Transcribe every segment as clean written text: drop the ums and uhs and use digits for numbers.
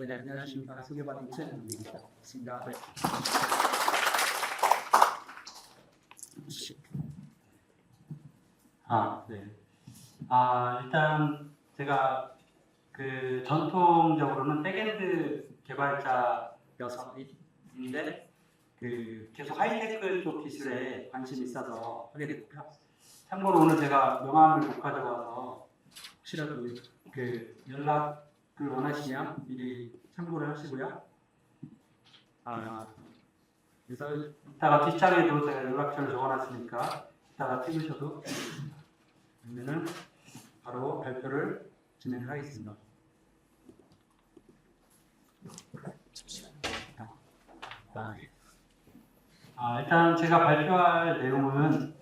네, 안녕하십니까. 소개받은 최현입니다. 반갑습니다. 네. 네. 일단 제가 그 전통적으로는 백엔드 개발자여서인데 그 계속 하이테크 쪽 기술에 관심이 있어서 하게 됐고요. 참고로 오늘 제가 명함을 못 가져와서 혹시라도 그 연락을 원하시면 미리 참고를 하시고요. 그래서 이따가 뒷장에도 제가 연락처를 적어놨으니까 이따가 찍으셔도 됩니다. 그러면은 바로 발표를 진행하겠습니다. 일단 제가 발표할 내용은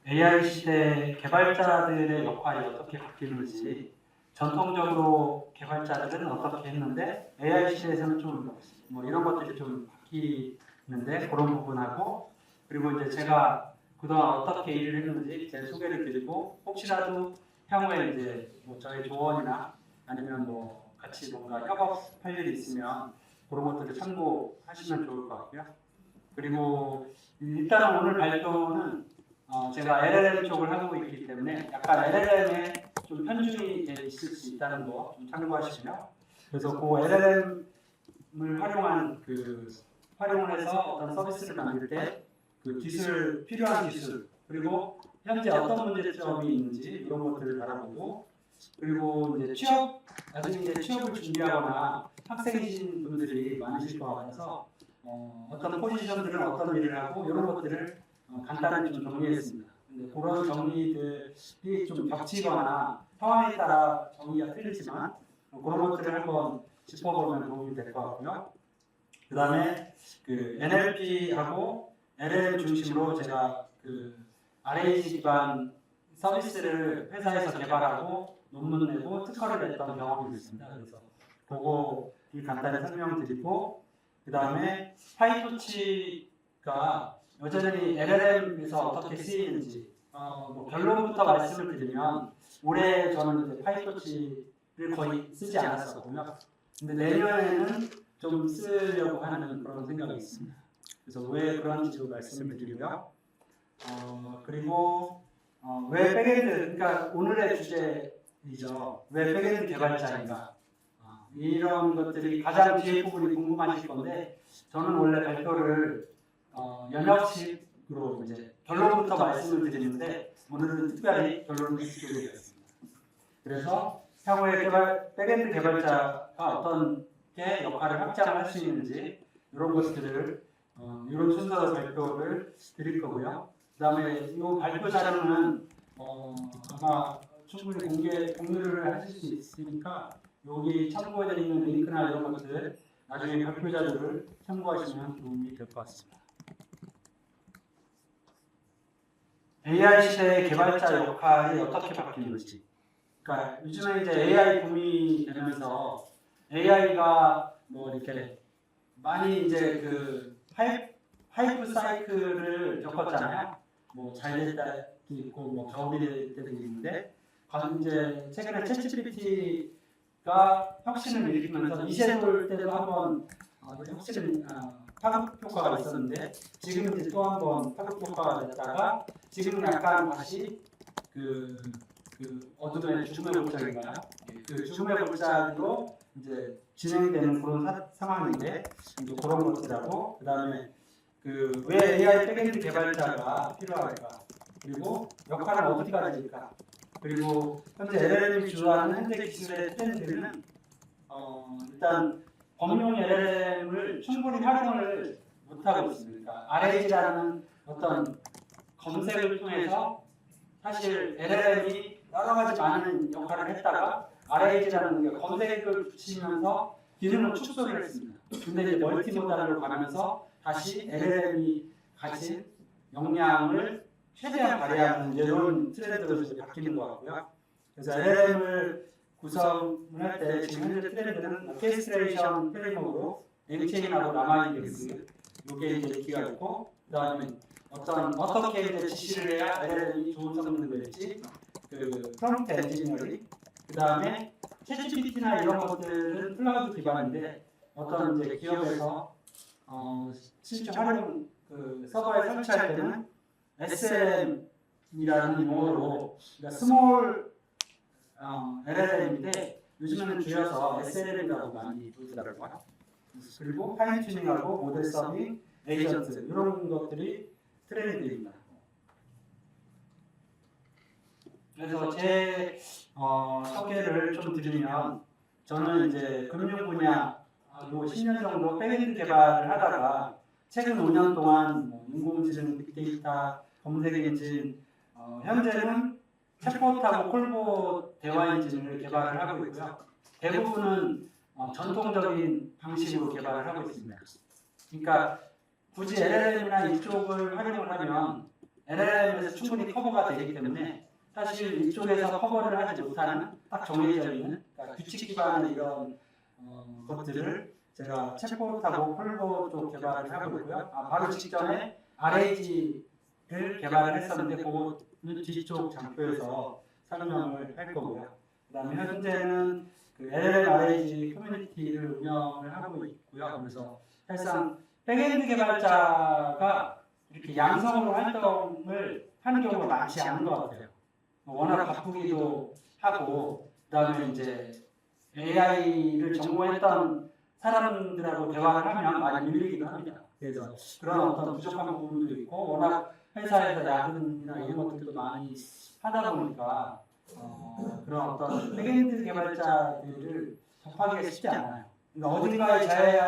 AI 시대 개발자들의 역할이 어떻게 바뀌는지, 전통적으로 개발자들은 어떻게 했는데 AI 시대에서는 좀 뭐 이런 것들이 좀 바뀌는데 그런 부분하고, 그리고 이제 제가 그동안 어떻게 일을 했는지 제 소개를 드리고, 혹시라도 향후에 이제 뭐 저희 조언이나 아니면 뭐 같이 뭔가 협업할 일이 있으면 그런 것들을 참고하시면 좋을 것 같고요. 그리고 일단 오늘 발표는 제가 LLM 쪽을 하고 있기 때문에 약간 LLM에 좀 편중이 있을 수 있다는 거 좀 참고하시고요. 그래서 그 LLM을 활용을 해서 어떤 서비스를 만들 때 그 기술, 필요한 기술, 그리고 현재 어떤 문제점이 있는지 이런 것들을 알아보고, 그리고 이제 나중에 이제 취업을 준비하거나 학생이신 분들이 많으실 것 같아서 어떤 포지션들은 어떤 일을 하고 이런 것들을 간단히 좀 정리했습니다. 근데 그런 정리들이 좀 겹치거나 상황에 따라 정리가 틀리지만 그런 것들을 한번 짚어보면 도움이 될 것 같고요. 그 다음에 그 NLP하고 LLM 중심으로 제가 그 RAG 기반 서비스를 회사에서 개발하고 논문 내고 특허를 냈던 경험이 있습니다. 그래서 그거 간단히 설명드리고, 그 다음에 파이토치가 여전히 LLM에서 어떻게 쓰이는지 뭐 결론부터 말씀을 드리면, 올해 저는 이제 파이토치를 거의 쓰지 않았었고요. 근데 내년에는 좀 쓰려고 하는 그런 생각이 있습니다. 그래서 왜 그런지 말씀을 드리고요. 그리고 왜 백엔드, 그러니까 오늘의 주제이죠. 왜 백엔드 개발자인가? 이런 것들이 가장 뒤에 부분이 궁금하실 건데, 저는 원래 발표를 연역식으로 이제 결론부터 말씀을 드리는데 오늘은 특별히 결론을 드리게 되었습니다. 그래서 향후에 백엔드 개발자가 어떤 게 역할을 확장할 수 있는지 이런 것들을 이런 순서 발표를 드릴 거고요. 그 다음에 이 발표 자료는 아마 충분히 공유를 하실 수 있으니까 여기 참고해 드리는 링크나 이런 것들 나중에 발표 자료를 참고하시면 도움이 될 것 같습니다. AI 시대의 개발자 역할이 어떻게 바뀌는지. 그러니까 요즘에 이제 AI 붐이 되면서 AI가 뭐 이렇게 많이 이제 그 하이프 사이클을 겪었잖아요. 뭐 잘 될 때도 있고 뭐 겨울이 될 때도 있는데, 이제 최근에 챗GPT가 혁신을 일으키면서 이세돌 때도 한번 혁신 파급 효과가 있었는데, 지금은 이제 또 한번 파급 효과가 됐다가 지금은 약간 다시 그 어둠의 죽음의 골짜기인가요? 그 죽음의 골짜기로 이제 진행되는 그런 상황인데, 이제 그런 것들하고, 그 다음에 왜 AI 백엔드 개발자가 필요할까? 그리고 역할은 어떻게 가질까? 그리고 현재 LLM이 주도하는 현재 기술의 트렌드는 일단 범용 LLM을 충분히 활용을 못하고 있습니다. RAG라는 어떤 검색을 통해서 사실 LLM이 여러 가지 많은 역할을 했다가 RAG라는 게 검색을 붙이면서 기능을 축소를 했습니다. 근데 이제 멀티모달로 가면서 다시 LLM이 가진 역량을 최대한 발휘하는 이런 트렌드로 이제 바뀌는 것 같고요. 그래서 LLM을 구성할 때 지금 현재 트렌드는 오케스트레이션 프레임워크로 앵체인하고 라마인덱스 이게 이제 인기가 있고, 그다음에 어떻게 이제 지시를 해야 LLM이 좋은 성능을 낼지, 프롬프트 엔지니어링, 그다음에 챗GPT나 이런 것들은 클라우드 기반인데 어떤 이제 기업에서 실제 활용 그 서버에 설치할 때는 SLM이라는 용어로 그러니까 스몰 LLM인데 요즘에는 줄여서 SLM이라고 많이 부르더라고요. 그리고 파인 튜닝하고 모델 서빙, 에이전트 이런 것들이 트렌드입니다. 그래서 제 소개를 좀 드리면 저는 이제 금융 분야 10년 정도 백엔드 개발을 하다가 최근 5년 동안 인공지능, 빅데이터, 검색 엔진, 현재는 챗봇하고 콜봇 대화 엔진을 개발을 하고 있고요. 대부분은 전통적인 방식으로 개발을 하고 있습니다. 그러니까 굳이 LLM이나 이쪽을 활용을 하면 LLM에서 충분히 커버가 되기 때문에 사실 이쪽에서 커버를 하지 못하는 딱 정해져 있는 그러니까 규칙 기반의 이런 것들을 제가 챗봇하고 콜봇 쪽 개발을 하고 있고요. 바로 직전에 RAG를 개발을 했었는데 그거는 뒤쪽 장표에서 설명을 할 거고요. 그다음에 현재는 그 LLM RAG 커뮤니티를 운영을 하고 있고요. 그래서 사실상 백엔드 개발자가 이렇게 양성으로 활동을 하는 경우가 많지 않은 것 같아요. 워낙 바쁘기도 하고 그다음에 이제 AI를 전공했던 사람들하고 대화를 하면 많이 밀리기도 합니다. 그래서 그런 어떤 부족한 부분도 있고 워낙 회사에서 야근이나 이런 것들도 많이 하다 보니까 그런 어떤 백엔드 개발자들을 접하기가 쉽지 않아요. 그러니까 어딘가에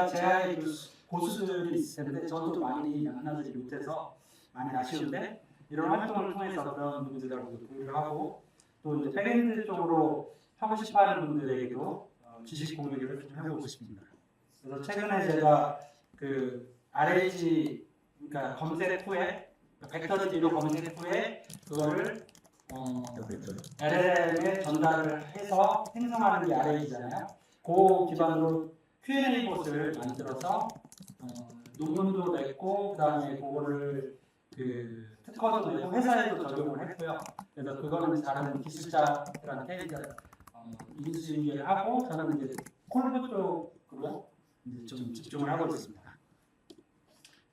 제야의 고수들이 있을 텐데 저도 많이 만나지 못해서 많이 아쉬운데 이런 활동을 통해서 그런 분들하고 교류를 하고 또 이제 백엔드 쪽으로 하고 싶어하는 분들에게도 지식 공유를 좀 해보고 싶습니다. 그래서 최근에 제가 그 RAG 그러니까 검색 후에 벡터 DB로 검색 후에 그거를 LLM에 전달을 해서 생성하는 게 RAG잖아요. 그 기반으로 Q&A 봇을 만들어서 논문도 냈고 그다음에 그거를 그 특허도 내고 회사에도 적용을 했고요. 그래서 그거는 다른 기술자들한테 이제 인수인계를 하고 저는 이제 콜봇 쪽으로 이제 좀 집중을 하고 있습니다.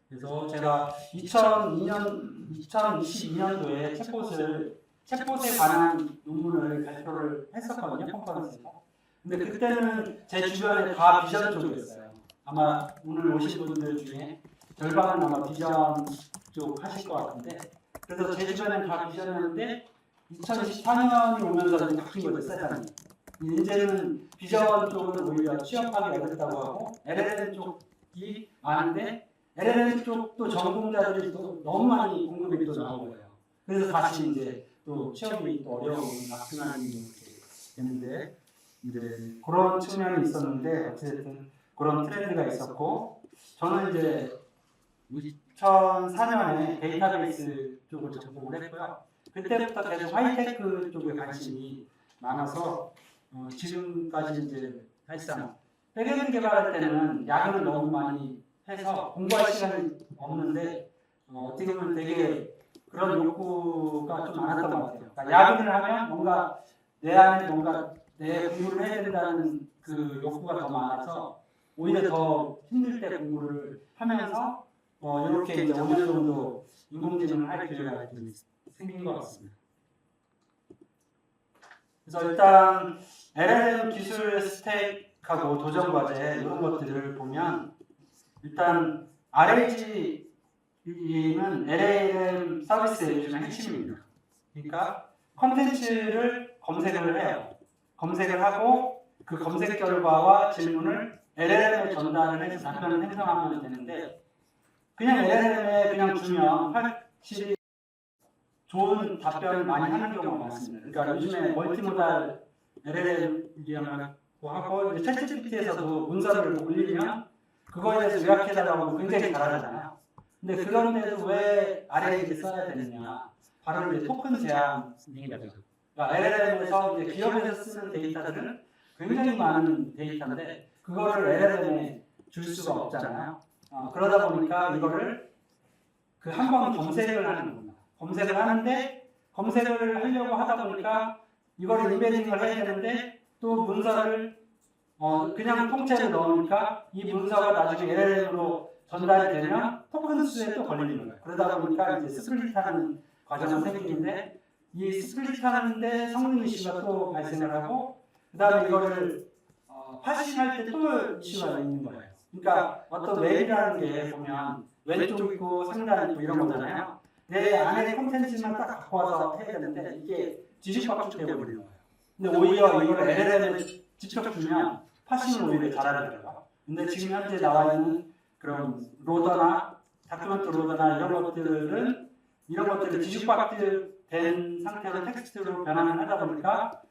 그래서 제가 2022년도에 챗봇에 관한 논문을 발표를 했었거든요, 컨퍼런스에서. 근데 그때는 제 주변에 다 비전 쪽이었어요. 아마 오늘 오신 분들 중에 절반은 아마 비전 쪽 하실 것 같은데, 그래서 제 주변엔 다 비전이었는데 2024년이 오면서 바뀐 거죠, 세상이. 이제는 비전 쪽은 오히려 취업하기 어렵다고 하고 LLM 쪽이 많은데 LLM 쪽도 전공자들이 또 너무 많이 공급이 또 나온 거예요. 그래서 다시 이제 또 취업이 또 어려운 악순환이 이렇게 됐는데 이제 그런 측면이 있었는데 어쨌든 그런 트렌드가 있었고 저는 이제 2004년에 데이터베이스 쪽을 전공을 했고요. 그때부터 계속 하이테크 쪽에 관심이 많아서 지금까지 이제 사실상 백엔드 개발할 때는 야근을 너무 많이 해서 공부할 시간이 없는데 어떻게 보면 되게 그런 욕구가 좀 많았던 것 같아요. 그러니까 야근을 하면 뭔가 내 안에 뭔가 내 공부를 해야 된다는 그 욕구가 더 많아서 오히려 더 힘들 때 공부를 하면서 이렇게 이제 5년 정도 인공지능을 할 기회가 생긴 것 같습니다. 그래서 일단 LLM 기술 스택하고 도전 과제 이런 것들을 보면 일단 RAG는 LLM 서비스의 요즘의 핵심입니다. 그러니까 컨텐츠를 검색을 해요. 검색을 하고 그 검색 결과와 질문을 LLM에 전달을 해서 답변을 생성하면 되는데 그냥 LLM에 그냥 주면 확실히 좋은 답변을 많이 하는 경우가 많습니다. 그러니까 요즘에 멀티모달 LLM이라고 하고 이제 챗GPT에서도 문서를 올리면 그거에 대해서 요약해달라고 굉장히 잘하잖아요. 근데 그런데도 왜 RAG를 써야 되느냐? 바로 이제 토큰 제한이 되죠. 그러니까 LLM에서 이제 기업에서 쓰는 데이터들은 굉장히 많은 데이터인데 그거를 LLM에 줄 수가 없잖아요. 그러다 보니까 이거를 그 한 번 검색을 하는 겁니다. 검색을 하는데 검색을 하려고 하다 보니까 이거를 인베딩을 해야 되는데 또 문서를 그냥 통째로 넣으니까 이 문서가 나중에 LLM으로 전달이 되면 토큰 수에 또 걸리는 거예요. 그러다 보니까 이제 스플릿하는 과정이 생기는데 이 스플릿하는데 성능 이슈가 또 발생을 하고 그 다음에 이거를 파싱할 때 또 이슈가 있는 거예요. 그러니까 어떤 웹이라는 게 보면 왼쪽 있고 상단 있고 이런 거잖아요. 내 안에 콘텐츠만 딱 갖고 와서 해야 되는데 이게 뒤죽박죽 되어버리는 거예요. 근데 오히려 이걸 LLM에 직접 주면 파싱을 오히려 잘하더라고요. 근데 지금 현재 나와 있는 그런 로더나 다큐멘트 로더나 이런 것들을 뒤죽박죽 된 상태로 텍스트로 변환을 하다 보니까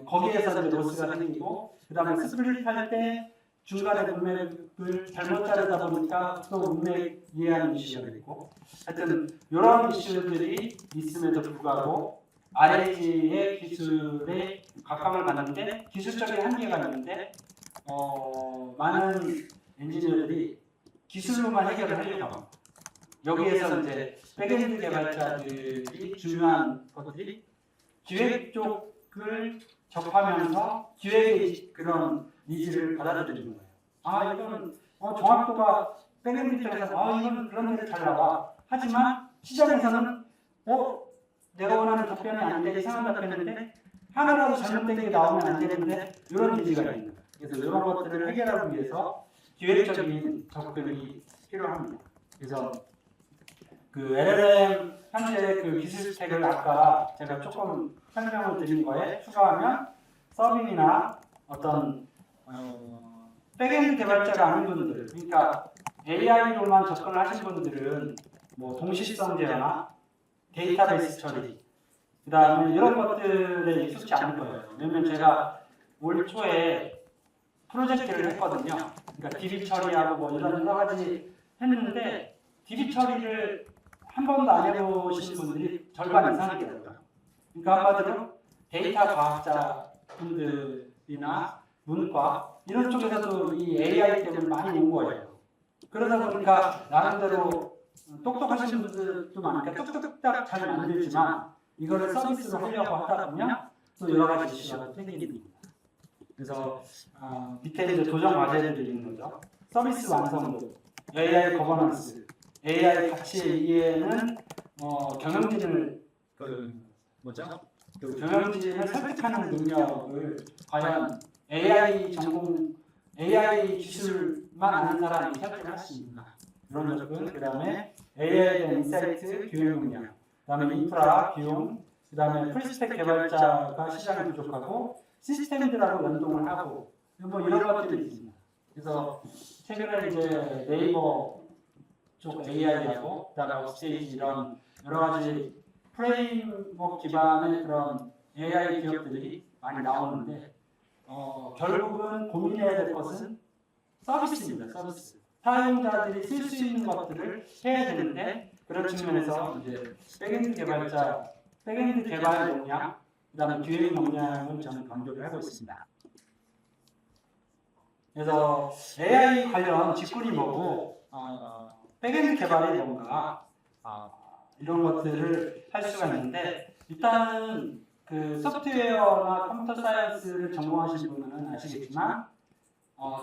거기에서 이제 로스가 생기고 그 다음에 스플릿 할 때 중간에 문맥을 잘못 자르다 보니까 또 문맥 이해하는 이슈가 되고 하여튼 이런 이슈들이 있음에도 불구하고 RAG의 기술에 각광을 받는데 기술적인 한계가 있는데 많은 엔지니어들이 기술로만 해결을 하려고 합니다. 여기에서 이제 백엔드 개발자들이 중요한 것들이 기획 쪽을 접하면서 기획의 그런 니즈를 받아들이는 거예요. 아 이거는 정확도가 백엔드 입장에서 이건 그런 데를 잘 나와. 하지만 시장에서는 내가 원하는 답변이 아닌데 이상한 답변인데 하나라도 잘못된 게 나오면 안 되는데 이런 니즈가 있는 거예요. 그래서 이런 것들을 해결하기 위해서 기획적인 접근이 필요합니다. 그래서 그 LLM 현재 그 기술 스택을 아까 제가 조금 설명을 드린 거에 추가하면 서빙이나 어떤 백엔드 개발자가 아닌 분들, 그러니까 AI로만 접근을 하신 분들은 뭐 동시성 제어나 데이터베이스 처리, 그 다음에 이런 것들에 익숙치 않을 거예요. 왜냐면 제가 올 초에 프로젝트를 했거든요. 그러니까 DB 처리하고 뭐 이런 여러 가지 했는데 DB 처리를 한 번도 안 해보신 분들이 절반 이상이더라고요. 그러니까 한마디로 데이터 과학자 분들이나 문과 이런 쪽에서도 이 AI 때문에 많이 온 거예요. 그러다 보니까 나름대로 똑똑하신 분들도 많으니까 뚝뚝딱 잘 만들지만 이거를 서비스로 하려고 하다 보면 또 여러 가지 이슈가 생깁니다. 그래서 밑에 이제 도전 과제들이 있는 거죠. 서비스 완성도, AI 거버넌스, AI 가치의 이해는 경영진을 경영진을 설득하는 능력을 과연 AI 기술만 아는 사람이 설득할 수 있는가? 이런 접근, 그 다음에 AI에 대한 인사이트, 교육 역량, 그 다음에 인프라, 비용, 그 다음에 풀스택 개발자가 시장이 부족하고 시스템들하고 연동을 하고 뭐 이런 것들이 있습니다. 그래서 최근에 이제 네이버 쪽 AI하고 그다음에 업스테이지 이런 여러 가지 프레임워크 기반의 그런 AI 기업들이 많이 나오는데 결국은 고민해야 될 것은 서비스입니다. 서비스. 사용자들이 쓸 수 있는 것들을 해야 되는데 그런 측면에서 이제 백엔드 개발 역량, 그다음에 기획 역량을 저는 강조를 하고 있습니다. 그래서 AI 관련 직군이 뭐고 백엔드 개발이 뭔가 이런 것들을 할 수가 있는데 일단은 그 소프트웨어나 컴퓨터 사이언스를 전공하신 분은 아시겠지만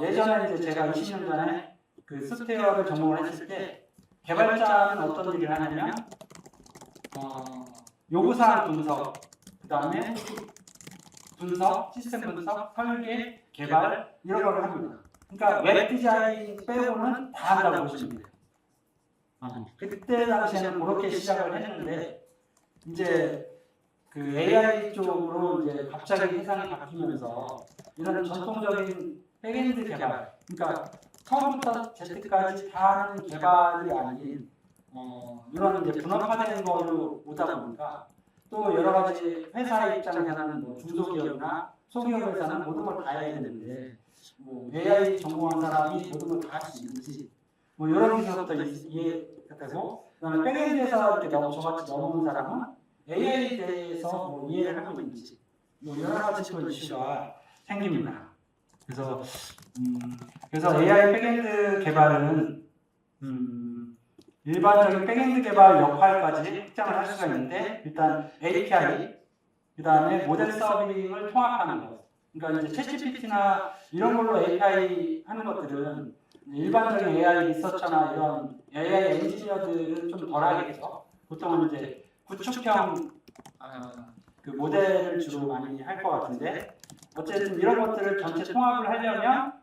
예전에 이제 제가 20년 전에 그 소프트웨어를 전공을 했을 때 개발자는 어떤 일을 하냐면 요구사항 분석, 그 다음에 분석, 시스템 분석, 설계, 개발 이런 걸 합니다. 그러니까 웹 디자인 빼고는 다 한다고 보시면 돼요. 그때 당시에는 그렇게 시작을 했는데 이제 그 AI 쪽으로 이제 갑자기 세상이 바뀌면서 이런 전통적인 백엔드 개발, 그러니까 처음부터 Z까지 다 하는 개발이 아닌 이런 이제 분업화된 걸로 오다 보니까 또 여러 가지 회사 입장에서는 뭐 중소기업이나 소기업에서는 모든 걸 다 해야 되는데 뭐 AI 전공한 사람이 모든 걸 다 할 수 있는지 뭐 이런 것부터 이해가 되고 그다음에 백엔드에서 이렇게 저같이 넘어온 사람은 AI에 대해서 뭐 이해를 하고 있는지 뭐 여러 가지 또 이슈가 생깁니다. 그래서 AI 백엔드 개발은 일반적인 백엔드 개발 역할까지 확장을 할 수가 있는데 일단 API, 그 다음에 모델 서빙을 통합하는 것, 그러니까 이제 챗GPT나 이런 걸로 API 하는 것들은 일반적인 AI 리서처나 이런 AI 엔지니어들은 좀 덜하겠죠. 보통은 이제 구축형 그 모델을 주로 많이 할 것 같은데, 어쨌든 이런 것들을 전체 통합을 하려면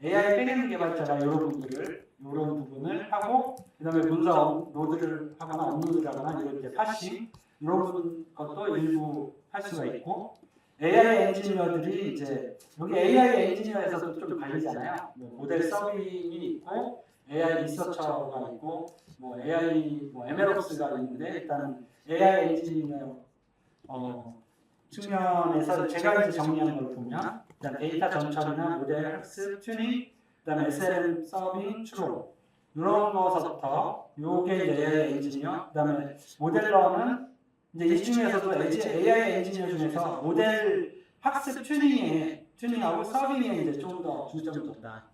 AI 백엔드 개발자가 이런 부분을 하고, 그다음에 문서 노드를 하거나 업로드를 하거나 이럴 때 파싱 이런 것도 일부 할 수가 있고, AI 엔지니어들이 이제 여기 AI 엔지니어에서도 좀 갈리잖아요. 뭐 모델 서빙이 있고 AI 리서처가 있고 뭐 AI 뭐 MLOps가 있는데, 일단은 AI 엔지니어 측면에서 제가 이제 정리한 걸 보면 일단 데이터 전처리나 모델 학습, 튜닝, 그다음에 SLM 서빙, 추론 이런 거서부터 요게 이제 AI 엔지니어, 그다음에 모델러는 이제 이 중에서도 AI 엔지니어 중에서 모델 학습 튜닝하고 서빙에 이제 좀 더 중점을 뒀다.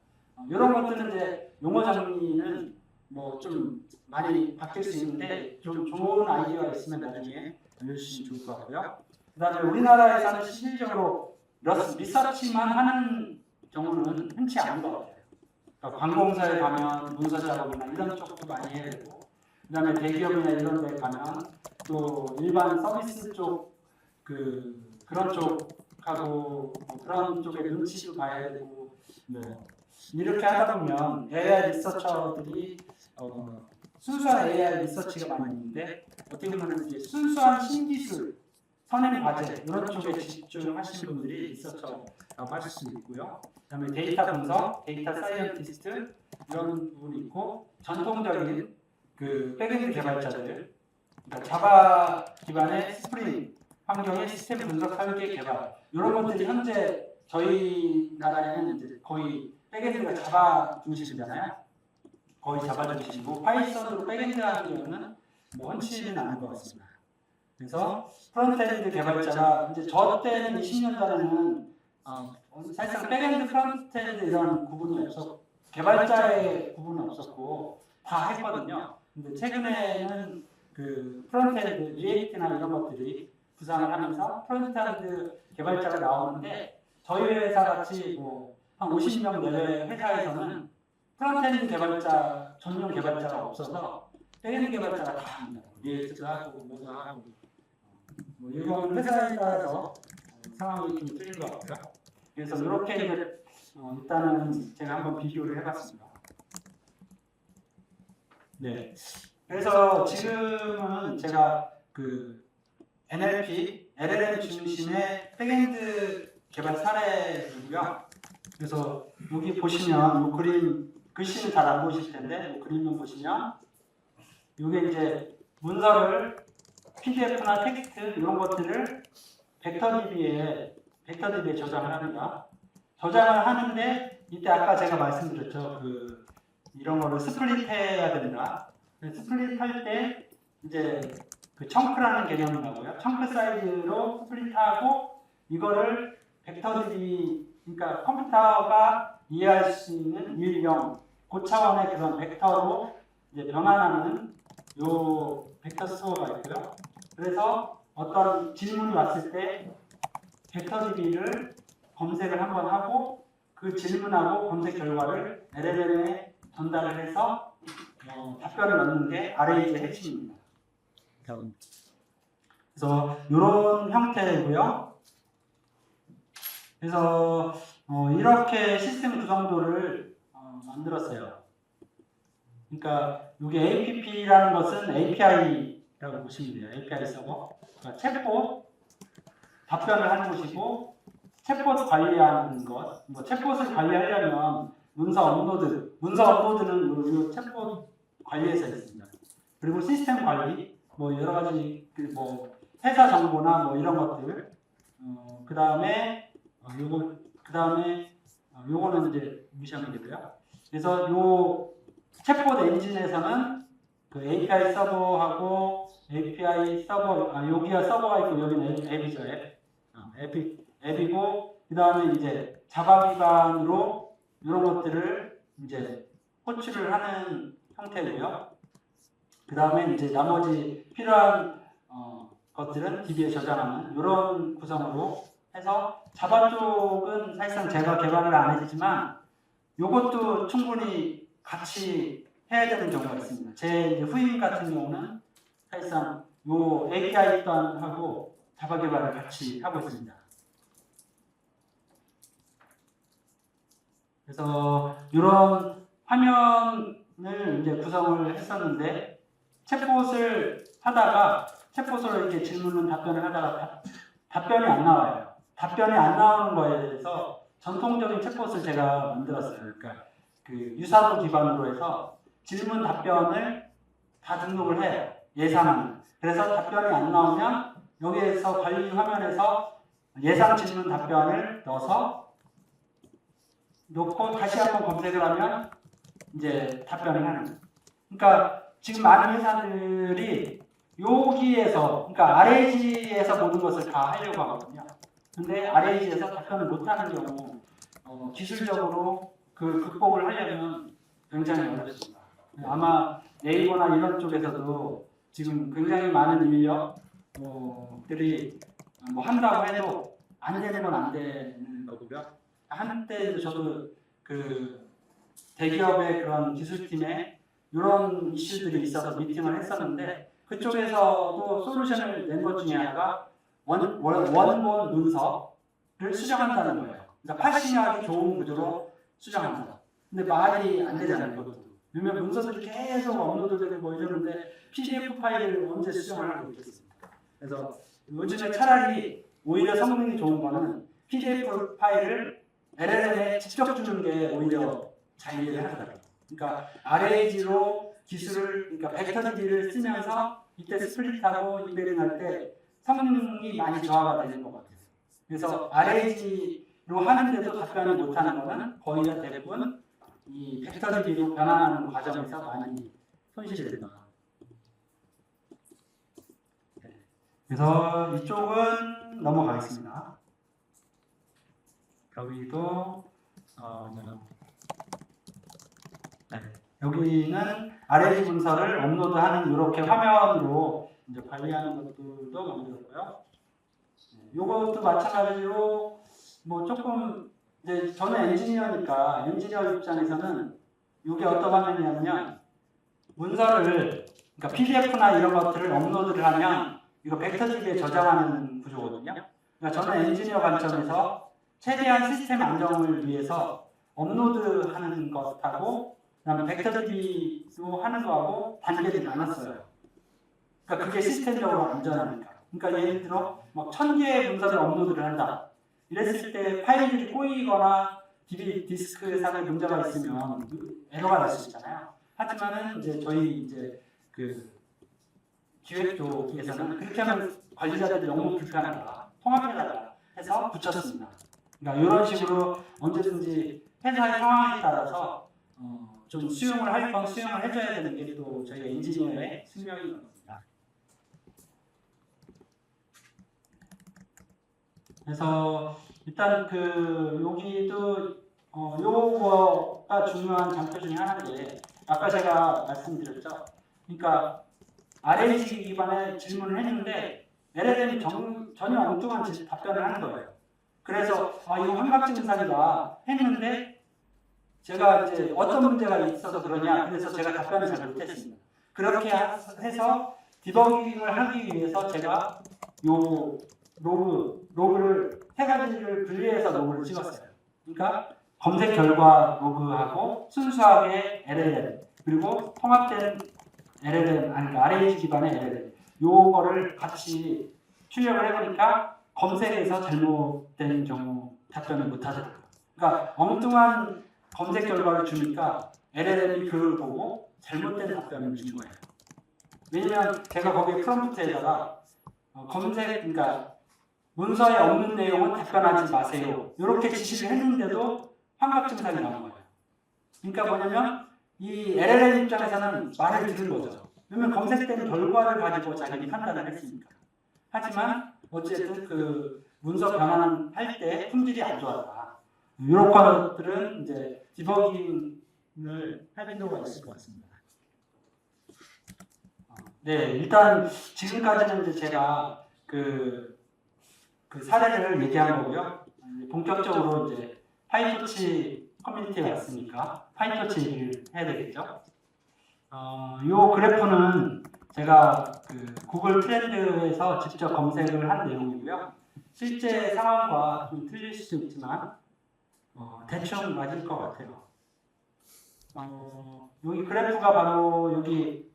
이런 것들은 이제 용어 정리는 뭐 좀 많이 바뀔 수 있는데, 좀 좋은 아이디어가 있으면 나중에 알려주시면 좋을 것 같고요. 그다음에 우리나라에서는 실질적으로 리서치만 하는 경우는 흔치 않은 것 같아요. 그러니까 관공서에 가면 문서 작업이나 이런 쪽도 많이 해야 되고, 그다음에 대기업이나 이런 데 가면 또 일반 서비스 쪽 그런 쪽하고 뭐 그런 쪽에 눈치도 봐야 되고, 이렇게 하다 보면 AI 리서처들이 순수한 AI 리서치가 많이 있는데, 어떻게 보면 이제 순수한 신기술, 선행 과제 이런 쪽에 집중하시는 분들이 리서처라고 하실 수 있고요. 그다음에 데이터 분석, 데이터 사이언티스트 이런 부분이 있고, 전통적인 그 백엔드 개발자들, 그러니까 자바 기반의 스프링 환경의 시스템 분석 설계 개발 이런 것들이 현재 저희 나라에는 이제 거의 백엔드가 자바 중심이잖아요. 거의 자바 중심이고, 파이썬으로 백엔드 하는 경우는 뭐 흔치는 않은 것 같습니다. 그래서 프론트엔드 개발자가 이제 저 때는 20년 전에는 사실상 백엔드, 프론트엔드 이런 구분이 개발자의 구분은 없었고 다 했거든요. 근데 최근에는 그 프론트엔드, 리액트나 이런 것들이 부상을 하면서 프론트엔드 개발자가 나오는데, 저희 회사 같이 뭐 한 50명 내외 회사에서는 프론트엔드 개발자, 전용 개발자가 없어서 백엔드 개발자가 다 합니다. 리액트하고 뭐도 하고, 뭐 이건 회사에 따라서 상황이 좀 틀린 것 같고요. 그래서 이렇게 이제 일단은 제가 한번 비교를 해봤습니다. 네. 그래서 지금은 제가 그 NLP, LLM 중심의 백엔드 개발 사례이고요. 그래서 여기 보시면 이 그림, 글씨는 잘 안 보실 텐데 이 그림을 보시면 이게 이제 문서를 PDF나 텍스트 이런 것들을 벡터DB에 저장을 합니다. 저장을 하는데 이때 아까 제가 말씀드렸죠. 이런 거를 스플릿 해야 된다. 스플릿 할 때 이제 그 청크라는 개념이 나오고요. 청크 사이즈로 스플릿하고 이거를 벡터DB, 그러니까 컴퓨터가 이해할 수 있는 1, 0 고차원의 그런 벡터로 이제 변환하는 요 벡터 스토어가 있고요. 그래서 어떤 질문이 왔을 때 벡터DB를 검색을 한번 하고 그 질문하고 검색 결과를 LLM에 전달을 해서 답변을 넣는 게 RAG의 핵심입니다. 그래서 이런 형태고요. 그래서 이렇게 시스템 구성도를 만들었어요. 그러니까 이게 APP라는 것은 API라고 보시면 돼요. API 서버. 그러니까 챗봇 답변을 하는 곳이고, 챗봇 관리하는 것. 뭐 챗봇을 관리하려면 문서 업로드는 이 챗봇 관리에서 있습니다. 그리고 시스템 관리, 뭐 여러 가지 뭐 회사 정보나 뭐 이런 것들. 그다음에 요거는 이제 무시하면 되고요. 그래서 요 챗봇 엔진에서는 그 API 서버하고 API 서버, 여기가 서버가 있고 여기는 앱이죠. 앱이고, 그 다음에 이제 자바 기반으로 이런 것들을 이제 호출을 하는 형태고요. 그 다음에 이제 나머지 필요한 것들은 DB에 저장하는 이런 구성으로 해서 자바 쪽은 사실상 제가 개발을 안 했지만 이것도 충분히 같이 해야 되는 경우가 있습니다. 제 이제 후임 같은 경우는 사실상 요 API端하고 자바 개발을 같이 하고 있습니다. 그래서 이런 화면을 이제 구성을 했었는데 챗봇을 하다가 챗봇으로 이렇게 질문을 답변을 하다가 답변이 안 나와요. 답변이 안 나오는 거에 대해서 전통적인 챗봇을 제가 만들었어요. 그러니까 그 유사도 기반으로 해서 질문 답변을 다 등록을 해요. 예상하는. 그래서 답변이 안 나오면 여기에서 관리 화면에서 예상 질문 답변을 넣어서 놓고 다시 한번 검색을 하면 이제 답변을 하는. 그러니까 지금 많은 회사들이 여기에서, 그러니까 RAG에서 모든 것을 다 하려고 하거든요. 근데 RAG에서 답변을 못하는 경우 기술적으로 그 극복을 하려면 굉장히 어렵습니다. 아마 네이버나 이런 쪽에서도 지금 굉장히 많은 인력들이 뭐 한다고 해도 안 되는 건 안 되는 거고요. 한때 저도 그 대기업의 그런 기술팀에 이런 이슈들이 있어서 미팅을 했었는데 그쪽에서도 솔루션을 낸 것 중에 하나가 원본 문서를 수정한다는 거예요. 그러니까 팔심하기 좋은 구조로 수정한다. 근데 말이 안 되잖아요. 그것도. 왜냐면 문서들이 계속 업로드되고 뭐 이러는데 PDF 파일을 언제 수정을 하고 있겠습니까? 그래서 요즘에 차라리 오히려 성능이 좋은 거는 PDF 파일을 LLM에 직접 주는 게 오히려 잘 이해를 하더라고요. 그러니까 RAG로 기술을, 그러니까 벡터DB를 쓰면서 이때 스플릿하고 인베링 할 때 성능이 많이 저하가 되는 것 같아요. 그래서 RAG로 하는데도 답변을 못하는 거는 거의 다 대부분 이 벡터DB로 변환하는 과정에서 많이 손실이 된다. 그래서 이쪽은 넘어가겠습니다. 여기도 여기는 RAG 문서를 업로드하는 이렇게 화면으로 이제 관리하는 것들도 만들었고요. 이것도 마찬가지로 뭐 조금 이제 저는 엔지니어니까 엔지니어 입장에서는 이게 어떤 화면이냐면 문서를 그러니까 PDF나 이런 것들을 업로드를 하면 이거 벡터DB에 저장하는 구조거든요. 그러니까 저는 엔지니어 관점에서 최대한 시스템 안정을 위해서 업로드하는 것하고 그다음에 벡터DB로 하는 거하고 단계들이 많았어요. 그러니까 그게 시스템적으로 안전하니까. 그러니까 예를 들어 막 1000개의 문서를 업로드를 한다. 이랬을 때 파일들이 꼬이거나 DB 디스크상에 문제가 있으면 에러가 날 수 있잖아요. 하지만은 이제 저희 이제 그 기획 쪽에서는 그렇게 하면 관리자들이 너무 불편하다, 통합해달라 해서 붙였습니다. 그러니까 이런 식으로 언제든지 회사의 상황에 따라서 좀 수용을 할 건 수용을 해줘야 되는 게 또 저희 엔지니어의 숙명인 겁니다. 그래서 일단 그 여기도 요거가 중요한 장표 중에 하나인데 아까 제가 말씀드렸죠. 그러니까 RAG 기반의 질문을 했는데 LLM이 전혀 엉뚱한 답변을 하는 거예요. 그래서 이거 환각증상이다 했는데 제가 이제 어떤 문제가 있어서 그러냐 그래서 제가 답변을 잘 못했습니다. 그렇게 해서 디버깅을 하기 위해서 제가 요 로그를 세 가지를 분리해서 로그를 찍었어요. 그러니까 검색 결과 로그하고 순수하게 LLM 그리고 통합된 LLM 아니 RAG 기반의 LLM 요거를 같이 출력을 해보니까 검색에서 잘못된 경우 답변을 못하더라고요. 그러니까 엉뚱한 검색 결과를 주니까 LLM이 그걸 보고 잘못된 답변을 준 거예요. 왜냐면 제가 거기에 프롬프트에다가 검색 그러니까 문서에 없는 내용은 답변하지 마세요. 이렇게 지시를 했는데도 환각증상이 나온 거예요. 그러니까 뭐냐면 이 LLM 입장에서는 말을 들은 거죠. 왜냐면 검색된 결과를 가지고 자기는 판단을 했으니까. 하지만 어쨌든 그 문서 변환할 때 품질이 안 좋았다. 이런 것들은 이제 디버깅을 할 필요가 있을 것 같습니다. 네, 일단 지금까지는 이제 제가 그 사례를 얘기한 거고요. 본격적으로 이제 파이토치 커뮤니티에 왔으니까 파이토치 얘기를 해야 되겠죠. 이 그래프는 제가 그 구글 트렌드에서 직접 검색을 한 내용이고요. 실제 상황과 좀 틀릴 수 있지만 대충 맞을 것 같아요. 여기 그래프가 바로 여기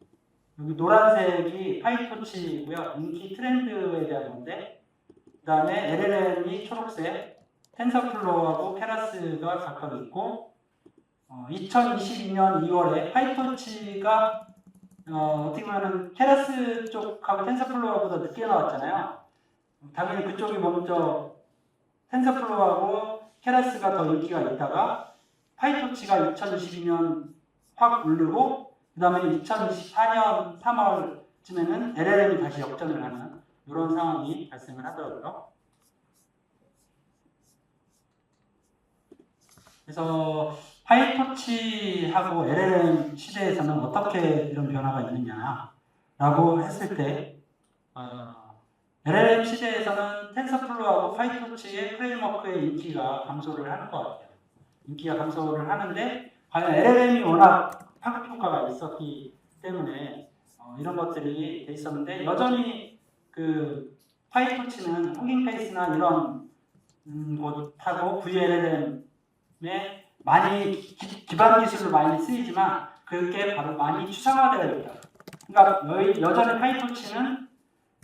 노란색이 파이토치고요. 인기 트렌드에 대한 건데, 그 다음에 LLM이 초록색, 텐서플로우하고 케라스가 각각 있고, 2022년 2월에 파이토치가 어떻게 보면 케라스 쪽하고 텐서플로우보다 늦게 나왔잖아요. 당연히 그쪽이 먼저 텐서플로우하고 케라스가 더 인기가 있다가 파이토치가 2022년 확 오르고 그 다음에 2024년 3월쯤에는 LLM이 다시 역전을 하는 이런 상황이 발생을 하더라고요. 그래서 파이토치하고 LLM 시대에서는 어떻게 이런 변화가 있느냐라고 했을 때 LLM 시대에서는 텐서플로우하고 파이토치의 프레임워크의 인기가 감소를 하는 것 같아요. 인기가 감소를 하는데 과연 LLM이 워낙 파급 효과가 있었기 때문에 이런 것들이 돼 있었는데 여전히 그 파이토치는 허깅페이스나 이런 곳하고 VLLM에 많이 기반 기술로 많이 쓰이지만 그게 바로 많이 추상화되어 있다. 그러니까 여전히 파이토치는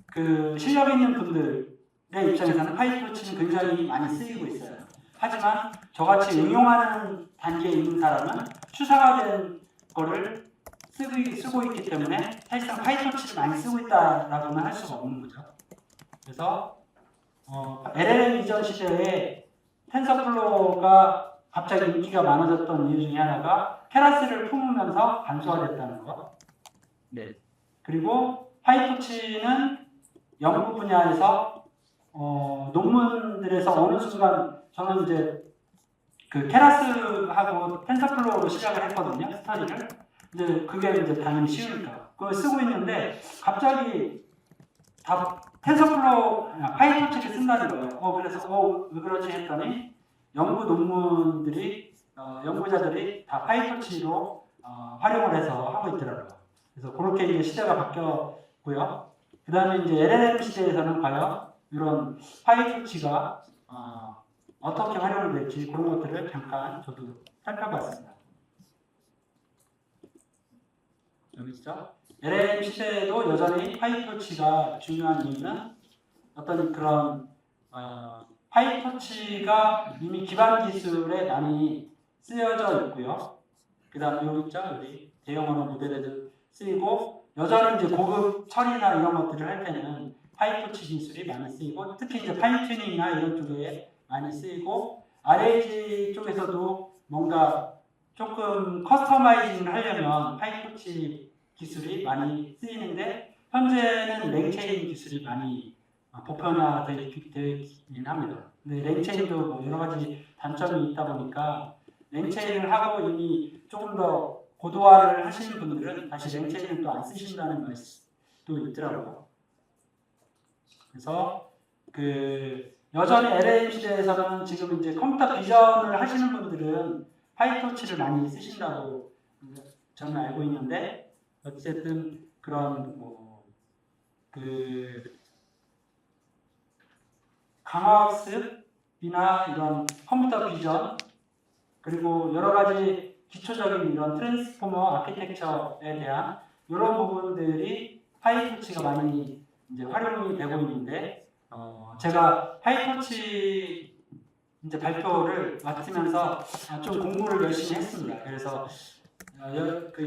그 실력 있는 분들의 입장에서는 파이토치는 굉장히 많이 쓰이고 있어요. 하지만 저같이 응용하는 단계에 있는 사람은 추상화된 거를 쓰고 있기 때문에 사실상 파이토치를 많이 쓰고 있다라고는 할 수가 없는 거죠. 그래서 LLM 이전 시대에 텐서플로우가 갑자기 인기가 많아졌던 이유 중에 하나가 케라스를 품으면서 간소화됐다는 거. 네. 그리고 파이토치는 연구 분야에서 논문들에서 어느 순간 저는 이제 그 케라스하고 텐서플로우로 시작을 했거든요, 스터디를. 근데 그게 이제 당연히 쉬우니까 그걸 쓰고 있는데 갑자기 다 파이토치를 쓴다는 거예요. 그래서 왜 그렇지 했더니 연구 논문들이 연구자들이 다 파이토치로 활용을 해서 하고 있더라고요. 그래서 그렇게 이제 시대가 바뀌었고요. 그 다음에 이제 LLM 시대에서는 과연 이런 파이토치가 어떻게 활용이 될지 그런 것들을 잠깐 저도 살펴봤습니다. 여기 있죠? LLM 시대에도 여전히 파이토치가 중요한 이유는 어떤 그런 파이토치가 이미 기반 기술에 많이 쓰여져 있고요. 그 다음에 여기 있죠? 여기 대형 언어 모델에도 쓰이고 여전히 이제 고급 처리나 이런 것들을 할 때는 파이토치 기술이 많이 쓰이고 특히 이제 파인튜닝이나 이런 쪽에 많이 쓰이고 RAG 쪽에서도 뭔가 조금 커스터마이징을 하려면 파이토치 기술이 많이 쓰이는데 현재는 랭체인 기술이 많이 보편화되어 있긴 합니다. 근데 랭체인도 뭐 여러 가지 단점이 있다 보니까 랭체인을 하고 이미 조금 더 고도화를 하시는 분들은 다시 랭체인을 또 안 쓰신다는 말도 있더라고요. 그래서 여전히 LLM 시대에서는 지금 이제 컴퓨터 비전을 하시는 분들은 파이토치를 많이 쓰신다고 저는 알고 있는데 어쨌든 그런 강화학습이나 이런 컴퓨터 비전 그리고 여러 가지 기초적인 이런 트랜스포머 아키텍처에 대한 이런 부분들이 파이토치가 많이 이제 활용이 되고 있는데 제가 파이토치 이제 발표를 맡으면서 좀 공부를 열심히 했습니다. 그래서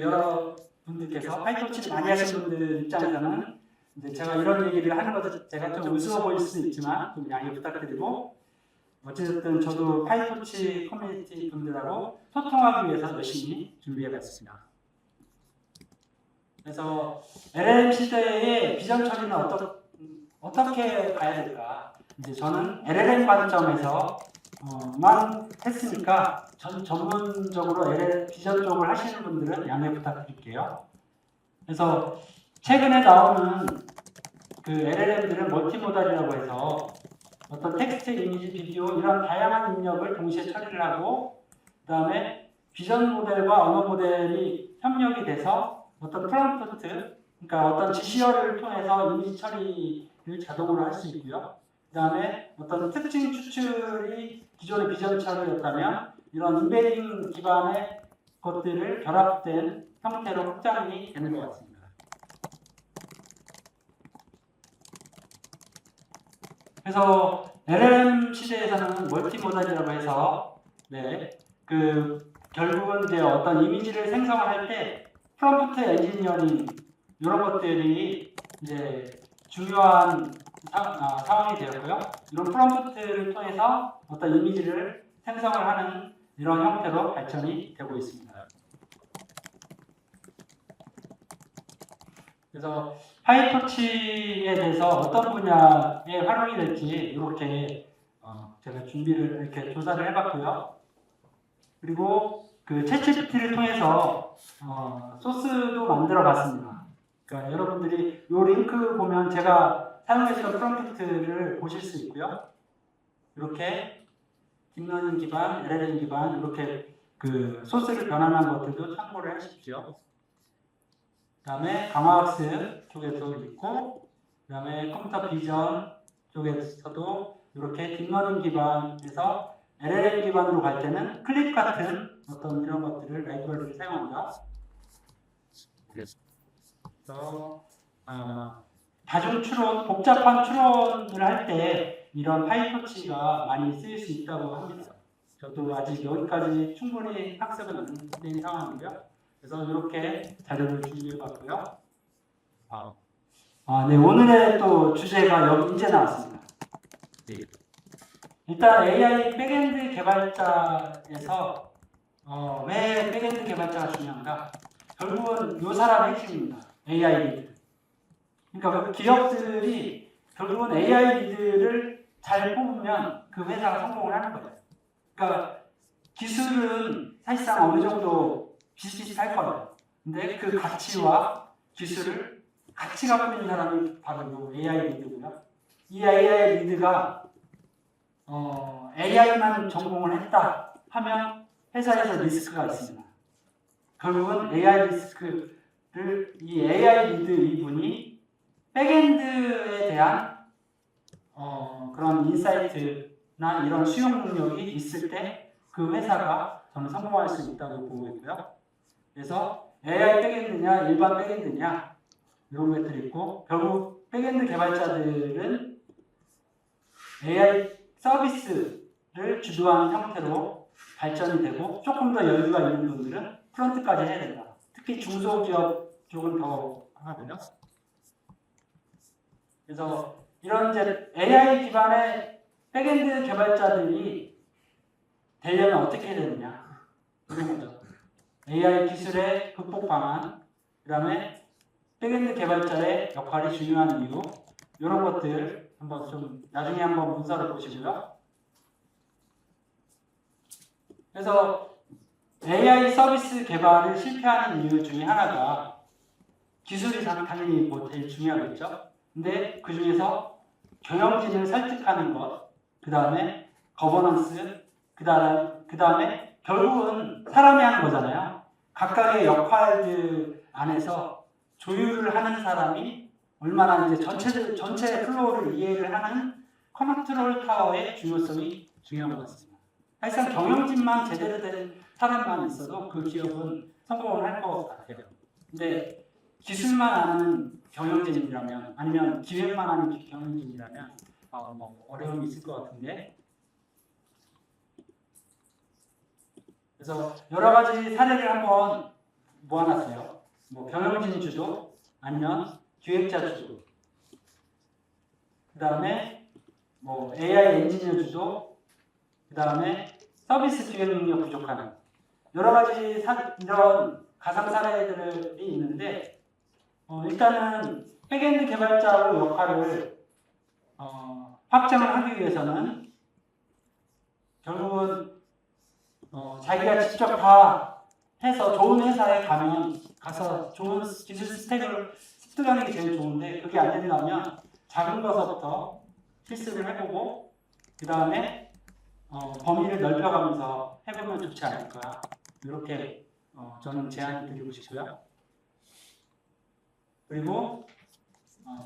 여러 분들께서 파이토치를 많이 하시는 분들 입장에서는 이제 제가 이런 얘기를 하는 것도 제가 좀 우스워 보일 수 있지만 좀 양해 부탁드리고 어쨌든 저도 파이토치 커뮤니티 분들하고 소통하기 위해서 열심히 준비해봤습니다. 그래서 LLM 시대의 비전 처리는 어떻게 가야 될까? 이제 저는 LLM 관점에서 만 했으니까 전문적으로 LLM 비전 쪽을 하시는 분들은 양해 부탁드릴게요. 그래서 최근에 나오는 그 LLM들은 멀티모달이라고 해서 어떤 텍스트, 이미지, 비디오 이런 다양한 입력을 동시에 처리를 하고 그 다음에 비전 모델과 언어 모델이 협력이 돼서 어떤 프롬프트, 그러니까 어떤 지시어를 통해서 이미지 처리를 자동으로 할 수 있고요. 그 다음에 어떤 특징 추출이 기존의 비전 처리였다면 이런 인베딩 기반의 것들을 결합된 형태로 확장이 되는 것 같습니다. 그래서 LLM 시대에서는 멀티모달이라고 해서 결국은 이제 어떤 이미지를 생성을 할 때 프롬프트 엔지니어링 이런 것들이 이제 중요한 상황이 되었고요. 이런 프롬프트를 통해서 어떤 이미지를 생성을 하는 이런 형태로 발전이 되고 있습니다. 그래서 파이토치에 대해서 어떤 분야에 활용이 될지 이렇게 제가 준비를 이렇게 조사를 해봤고요. 그리고 그 챗GPT를 통해서 소스도 만들어봤습니다. 그러니까 여러분들이 이 링크 보면 제가 사용했던 프롬프트를 보실 수 있고요. 이렇게 딥러닝 기반, LLM 기반 이렇게 그 소스를 변환한 것들도 참고를 하십시오. 그 다음에 강화학습 쪽에도 있고, 그 다음에 컴퓨터 비전 쪽에서도 이렇게 딥러닝 기반에서 LLM 기반으로 갈 때는 클립 같은 어떤 이런 것들을 라이브러리를 사용합니다. 그래서 다중 추론, 복잡한 추론을 할 때 이런 파이토치가 많이 쓰일 수 있다고 합니다. 저도 아직 여기까지 충분히 학습은 안 된 상황이고요. 그래서 이렇게 자료를 준비해봤고요. 네, 오늘의 또 주제가 여기 이제 나왔습니다. 일단 AI 백엔드 개발자에서 왜 백엔드 개발자가 중요한가? 결국은 이 사람의 핵심입니다. AI 리드. 그러니까 기업들이 결국은 AI 리드를 잘 뽑으면 그 회사가 성공을 하는 거예요. 그러니까 기술은 사실상 어느 정도 비슷비슷할 거예요. 근데 그 가치와 기술을 같이 갖고 있는 사람이 바로 AI 리드고요. 이 AI 리드가 AI만 전공을 했다 하면 회사에서 리스크가 있습니다. 결국은 AI 리스크를 이 AI 리드 이분이 백엔드에 대한 그런 인사이트나 이런 수용 능력이 있을 때 그 회사가 저는 성공할 수 있다고 보고 있고요. 그래서 AI 백엔드냐 일반 백엔드냐 이런 것들이 있고 결국 백엔드 개발자들은 AI 서비스를 주도하는 형태로 발전이 되고 조금 더 여유가 있는 분들은 프론트까지 해야 된다. 특히 중소기업 쪽은 더 하거든요. 그래서 이런 이제 AI 기반의 백엔드 개발자들이 되려면 어떻게 해야 되느냐. 이런 거죠. AI 기술의 극복 방안, 그 다음에 백엔드 개발자의 역할이 중요한 이유, 이런 것들 한번 좀 나중에 한번 문서를 보시고요. 그래서 AI 서비스 개발을 실패하는 이유 중에 하나가 기술이 당연히 뭐 제일 중요하겠죠. 근데 그 중에서 경영진을 설득하는 것, 그 다음에 거버넌스, 그 다음에 결국은 사람이 하는 거잖아요. 각각의 역할들 안에서 조율을 하는 사람이 얼마나 이제 전체 플로우를 이해를 하는 컨트롤 타워의 중요성이 중요한 것 같습니다. 사실상 경영진만 제대로 된 사람만 있어도 그 기업은 성공을 할 것 같아요. 근데 기술만 아는 경영진이라면 아니면 기획만 하는 경영진이라면 어려움이 있을 것 같은데 그래서 여러 가지 사례를 한번 모아놨어요. 뭐 경영진 주도 아니면 기획자 주도 그 다음에 뭐 AI 엔지니어 주도 그 다음에 서비스 기획 능력 부족하는 여러 가지 이런 가상 사례들이 있는데 일단은 백엔드 개발자의 역할을 확장을 하기 위해서는 결국은 자기가 직접 다 해서 좋은 회사에 가서 좋은 기술 스택을 습득하는 게 제일 좋은데 그게 안 된다면 작은 것부터 실습을 해보고 그 다음에 범위를 넓혀가면서 해보면 좋지 않을까 이렇게 저는 제안을 드리고 싶고요. 그리고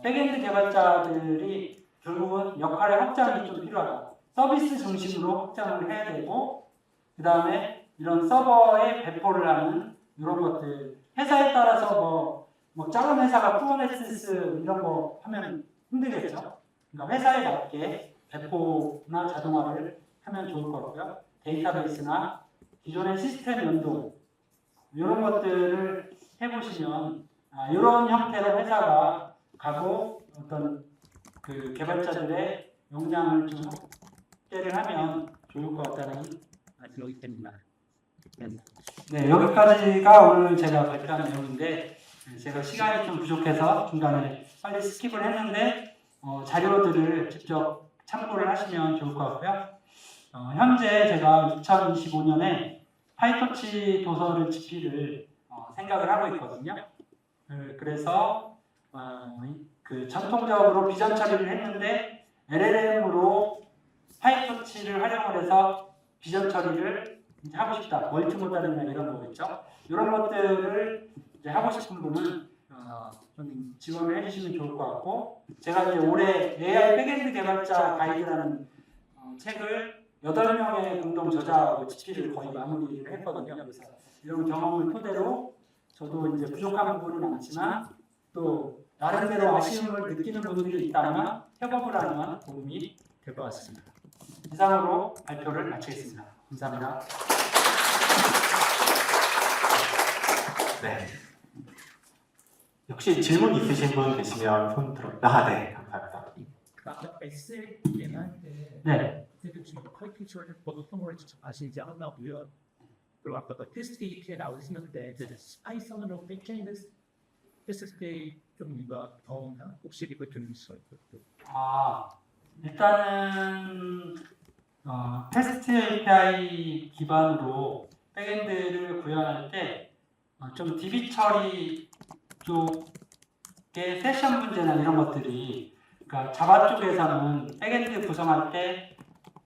백엔드 개발자들이 결국은 역할의 확장이 좀 필요하다. 서비스 중심으로 확장을 해야 되고 그 다음에 이런 서버에 배포를 하는 이런 것들 회사에 따라서 뭐 작은 회사가 쿠버네티스 이런 거 하면 힘들겠죠. 그러니까 회사에 맞게 배포나 자동화를 하면 좋을 것 같고요. 데이터베이스나 기존의 시스템 연동 이런 것들을 해보시면 이런 형태로 회사가 가고 어떤 그 개발자들의 역량을 좀 확대를 하면 좋을 것 같다는 생각이 듭니다. 네, 여기까지가 오늘 제가 발표한 내용인데 제가 시간이 좀 부족해서 중간에 빨리 스킵을 했는데 자료들을 직접 참고를 하시면 좋을 것 같고요. 현재 제가 2025년에 파이터치 도서를 집필을 생각을 하고 있거든요. 그래서 그 전통적으로 비전 처리를 했는데 LLM으로 파이터치를 활용을 해서 비전 처리를 이제 하고 싶다. 멀티모달이나 이런 거 있죠. 이런 것들을 이제 하고 싶은 분은 좀 지원을 해주시면 좋을 것 같고 제가 이제 올해 AI 백엔드 개발자 가이드라는 책을 8명의 공동 저자하고 집필을 거의 마무리를 했거든요. 그래서 이런 경험을 토대로 저도 이제 부족한 부분은 많지만 또 나름대로 아쉬움을 느끼는 부분들이 있다면 협업을 하면 도움이 될 것 같습니다. 이상으로 발표를 마치겠습니다. 감사합니다. 네. 혹시 질문 있으신 분 계시면 손 들어. 네, 감사합니다. 아까 SLM 할때 네. 지금 컬처를 보통으로 아시지 않나고요. 그리고 아까 테스트 API 나오셨을 때 파이썬으로 백엔드 했을 때 좀 뭔가 경험이나 혹시 이거 좀 있어요? 일단은 테스트 API 기반으로 백엔드를 구현할 때 좀 DB 처리 쪽의 세션 문제나 이런 것들이 그러니까 자바 쪽에서는 백엔드 구성할 때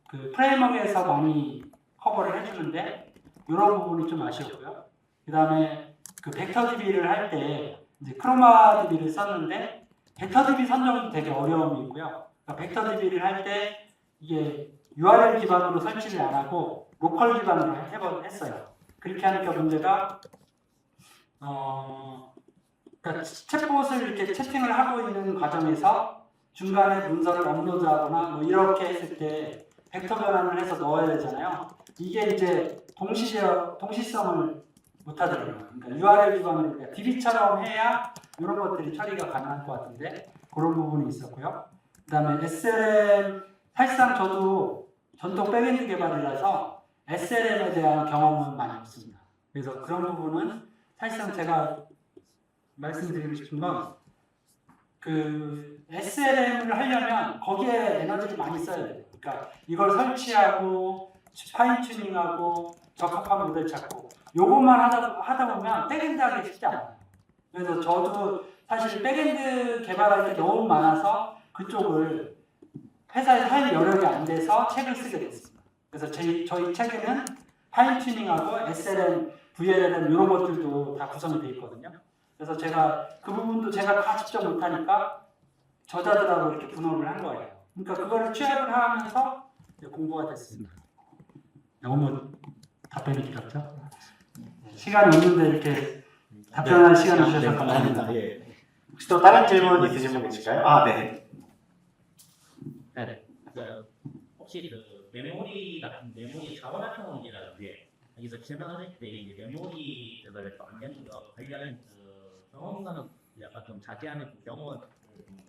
그 프레임워크에서 많이 커버를 해주는데 이런 부분이 좀 아쉬웠고요. 그 다음에 그 벡터DB를 할 때 이제 크로마DB를 썼는데 벡터DB 선정도 되게 어려움이 있고요. 그러니까 벡터DB를 할 때 이게 URL 기반으로 설치를 안 하고 로컬 기반으로 했어요. 그렇게 하니까 문제가 그러니까 챗봇을 이렇게 채팅을 하고 있는 과정에서 중간에 문서를 업로드하거나 뭐 이렇게 했을 때 벡터 변환을 해서 넣어야 되잖아요. 이게 이제 동시성을 못 하더라고요. 그러니까 URL 기반으로 그러니까 DB처럼 해야 이런 것들이 처리가 가능할 것 같은데 그런 부분이 있었고요. 그다음에 SLM 사실상 저도 전통 백엔드 개발이라서 SLM에 대한 경험은 많이 없습니다. 그래서 그런 부분은 사실상 제가 말씀드리고 싶은 건 그 SLM을 하려면 거기에 에너지를 많이 써야 돼요. 그러니까 이걸 설치하고 파인 튜닝하고 적합한 모델 찾고 요것만 하다 보면 백엔드 하기 쉽지 않아요. 그래서 저도 사실 백엔드 개발할 게 너무 많아서 그쪽을 회사에서 할 여력이 안 돼서 책을 쓰게 됐습니다. 그래서 저희 책에는 파인 튜닝하고 SLM, VLLM 이런 것들도 다 구성이 되어 있거든요. 그래서 제가 그 부분도 제가 다 직접 못하니까 저자들하고 이렇게 분업을 한 거예요. 그러니까 그거를 취합을 하면서 공부가 됐습니다. 너무 답변이 길었죠? 시간이 없는데 이렇게 답변할 시간을 주셔서 감사합니다. 예. 혹시 또 다른 질문 있으신 분 계실까요? 네. 네. 혹시 그 메모리 같은 메모리 자원 같은 문제라든지 여기서 설명하실 때 이제 메모리를 관련 관련 경험과는 약간 좀 자제하는 경험은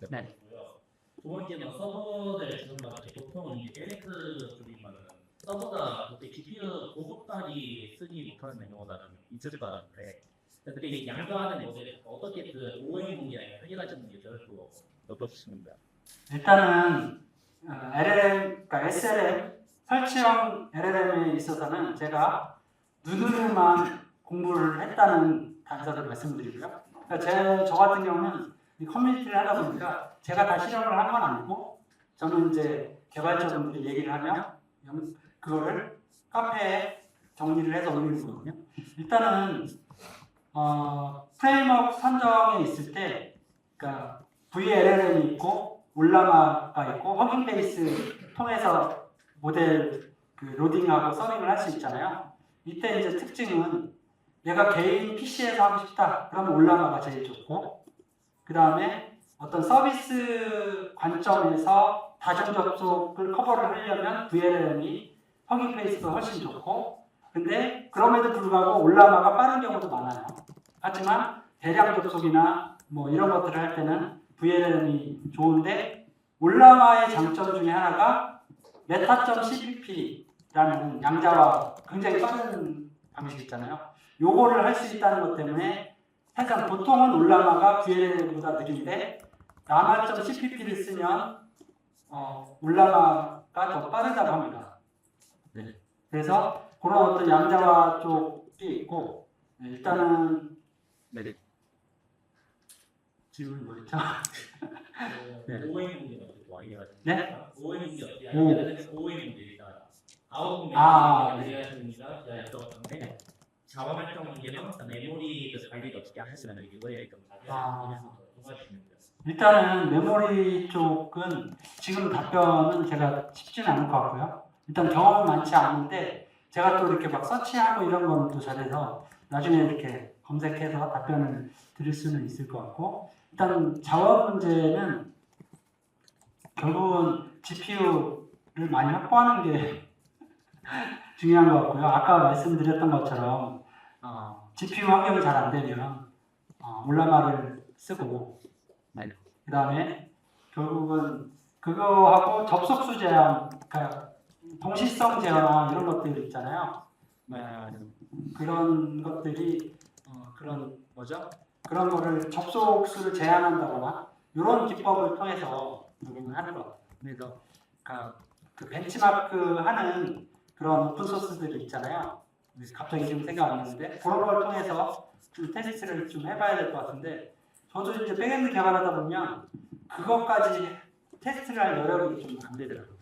있고요. 두 번째는 서버들 지금 같이 보통은 이제 LX 쪽이면은 서버가 그때 GPU 고속까지 쓰지 못하는 경우가 좀 있을 것 같은데 그때 이제 양조하는 모델에서 어떻게 그 오해 문제나 해결하셨는지 저도 여쭙습니다. 일단은 LLM, 그러니까 SLM 설치형 LLM에 있어서는 제가 눈으로만 공부를 했다는 단서를 말씀드리고요. 그러니까 저 같은 경우는 이 커뮤니티를 하다 보니까 제가 다 실험을 한 건 아니고 저는 이제 개발자분들이 얘기를 하면 그거를 카페에 정리를 해서 올리는 거거든요. 일단은 프레임워크 선정에 있을 때, 그러니까 VLLM이 있고 올라마가 있고 허깅 페이스 통해서 모델 그 로딩하고 서빙을 할 수 있잖아요. 이때 이제 특징은 내가 개인 PC에서 하고 싶다. 그러면 올라마가 제일 좋고, 그 다음에 어떤 서비스 관점에서 다중 접속을 커버를 하려면 VLLM이 허깅 페이스가 훨씬 좋고, 근데 그럼에도 불구하고 올라마가 빠른 경우도 많아요. 하지만 대량 접속이나 뭐 이런 것들을 할 때는 VLLM이 좋은데, 올라마의 장점 중에 하나가 메타.cpp라는 양자와 굉장히 빠른 방식 있잖아요. 요거를 할 수 있다는 것 때문에 항상 보통은 올라마가 VLLM보다 느린데 라마.cpp를 쓰면 올라마가 더 빠르다고 합니다. 네. 그래서 그런 어떤 양자화 쪽이 있고, 일단은 질문이 뭐였죠? 네. 오해 문제가 또 이해가지고. 네? 오해 문제 어떻게 오. 하냐면 오해 문제입니다. 아웃 아, 메모리 이해하십니까? 제가 여쭤봤는데 자원 활동 문제는 메모리 그 관리를 어떻게 하시면 이거에 좀 자세히 도와주시면 돼요. 일단은 메모리 쪽은 지금 답변은 제가 쉽지는 않을 것 같고요. 일단 경험은 많지 않은데 제가 또 이렇게 막 서치하고 이런 거는 또 잘해서 나중에 이렇게 검색해서 답변을 드릴 수는 있을 것 같고, 일단 자원 문제는 결국은 GPU를 많이 확보하는 게 중요한 것 같고요. 아까 말씀드렸던 것처럼 GPU 환경이 잘 안 되면 올라마를 쓰고, 그 다음에 결국은 그거하고 접속수 제한, 그러니까 동시성 제한 이런 것들 있잖아요. 그런 것들이 그런 거를 접속수를 제한한다거나 이런 기법을 통해서 우리는 하는 것 같아요. 그래서 그 벤치마크 하는 그런 오픈 소스들이 있잖아요. 갑자기 지금 생각 안 나는데 그런 걸 통해서 좀 테스트를 좀 해봐야 될 것 같은데, 저도 이제 백엔드 개발하다 보면 그것까지 테스트를 할 여력이 좀 안 되더라고요.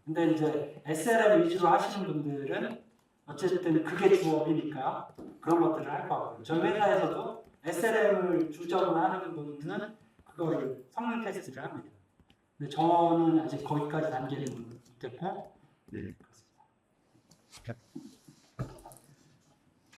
근데 이제 SLM 위주로 하시는 분들은 어쨌든 그게 주업이니까 그런 것들을 할 것 같고요. 저희 회사에서도 SLM을 주점으로 하는 분들은 그거를 성능 테스트를 합니다. 근데 저는 아직 거기까지 단계는 못 됐고, 네.